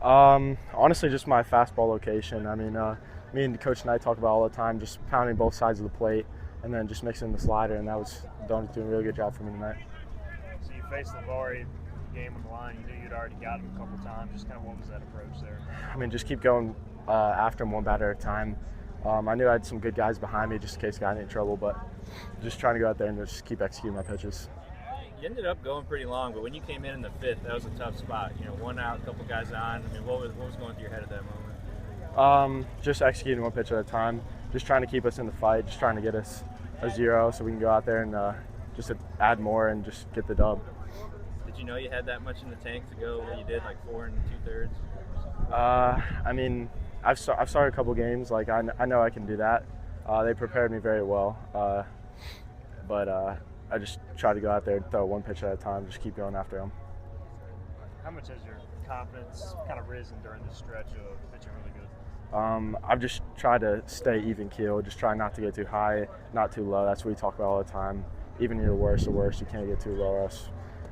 Honestly, just my fastball location. I mean, me and Coach Knight talk about all the time, just pounding both sides of the plate and then just mixing the slider, and that was doing a really good job for me tonight. So you faced Lavari game on the line. You knew you'd already got him a couple times. Just kind of what was that approach there? I mean, just keep going after him one batter at a time. I knew I had some good guys behind me just in case I got in any trouble, but just trying to go out there and just keep executing my pitches. You ended up going pretty long, but when you came in the fifth, that was a tough spot. You know, 1 out, a couple guys on. I mean, what was going through your head at that moment? Just executing one pitch at a time, just trying to keep us in the fight, just trying to get us a 0 so we can go out there and just add more and just get the dub. Did you know you had that much in the tank to go where you did, like 4 2/3? I mean, I've started a couple games. Like I know I can do that. They prepared me very well, but I just try to go out there and throw one pitch at a time, just keep going after them. How much has your confidence kind of risen during this stretch of pitching really good? I've just tried to stay even keel, just try not to get too high, not too low. That's what we talk about all the time. Even your worst, you can't get too low, or else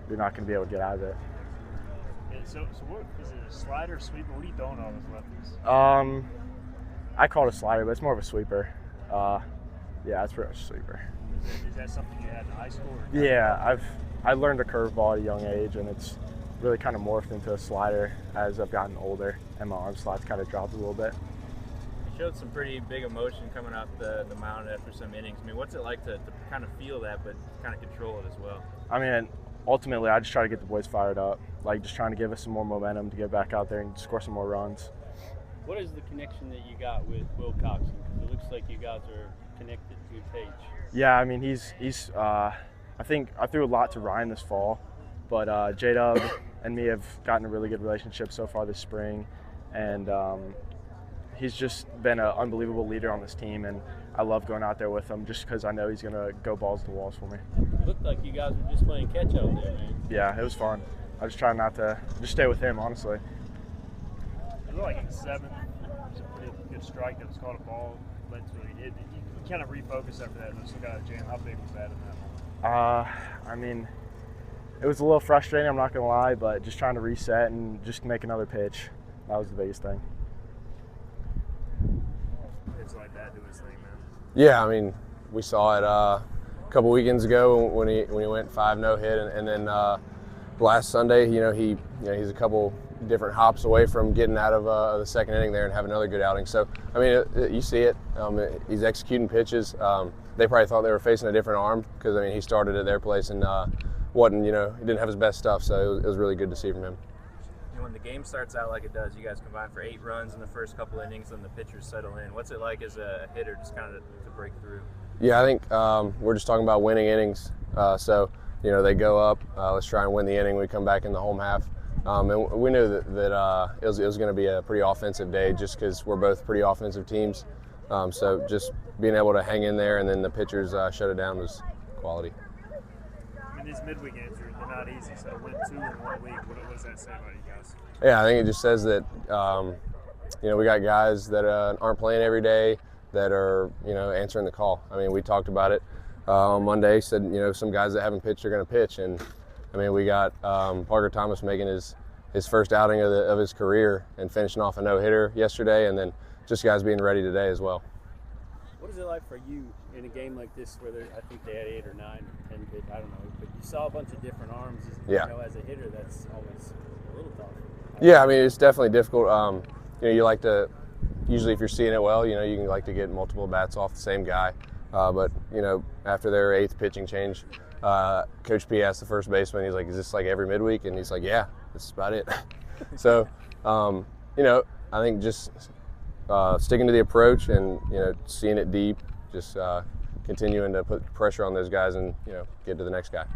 you're not going to be able to get out of it. And so what is it? A slider, sweeper? What are you throwing on those lefties? I call it a slider, but it's more of a sweeper. Yeah, it's pretty much a sweeper. Is that something you had in high school? Yeah, I learned a curveball at a young age, and it's really kind of morphed into a slider as I've gotten older, and my arm slides kind of dropped a little bit. You showed some pretty big emotion coming off the mound after some innings. I mean, what's it like to kind of feel that, but kind of control it as well? I mean, ultimately, I just try to get the boys fired up, like just trying to give us some more momentum to get back out there and score some more runs. What is the connection that you got with Will Coxon? Because it looks like you guys are connected to Page. Yeah, I mean, he's I think I threw a lot to Ryan this fall, but J-Dub and me have gotten a really good relationship so far this spring, and he's just been an unbelievable leader on this team, and I love going out there with him just because I know he's going to go balls to walls for me. It looked like you guys were just playing catch out there, man. Yeah, it was fun. I just try not to just stay with him, honestly. It looked like in 7th, it was a pretty good strike that was called a ball, led to a hit. You kind of refocused after that and still got a jam. How big was that in that moment? I mean, it was a little frustrating, I'm not going to lie, but just trying to reset and just make another pitch. That was the biggest thing. It's like that do his thing, man. Yeah, I mean, we saw it a couple weekends ago when he went 5-0 hit, and then last Sunday, he's a couple different hops away from getting out of the second inning there and have another good outing. So, I mean, you see it. He's executing pitches. They probably thought they were facing a different arm because, I mean, he started at their place and he didn't have his best stuff. So it was really good to see from him. And when the game starts out like it does, you guys combine for 8 runs in the first couple innings and the pitchers settle in. What's it like as a hitter just kind of to break through? Yeah, I think we're just talking about winning innings. So, they go up. Let's try and win the inning. We come back in the home half. And we knew that it was going to be a pretty offensive day just because we're both pretty offensive teams. So just being able to hang in there and then the pitchers shut it down was quality. I mean, these midweek games are not easy. So win 2 in 1 week. What does that say about you guys? Yeah, I think it just says that we got guys that aren't playing every day that are answering the call. I mean, we talked about it on Monday. Said some guys that haven't pitched are going to pitch, and I mean we got Parker Thomas making his first outing of his career and finishing off a no-hitter yesterday, and then just guys being ready today as well. What is it like for you in a game like this where I think they had 8 or 9 or 10 pitch, I don't know, but you saw a bunch of different arms. Yeah. As a hitter, that's always a little tough. Yeah, I mean it's definitely difficult. You like to usually if you're seeing it well, you can like to get multiple bats off the same guy. But after their 8th pitching change, Coach P asked the first baseman, he's like, "Is this like every midweek?" And he's like, "Yeah, that's about it." So, I think just sticking to the approach and seeing it deep, just continuing to put pressure on those guys and get to the next guy.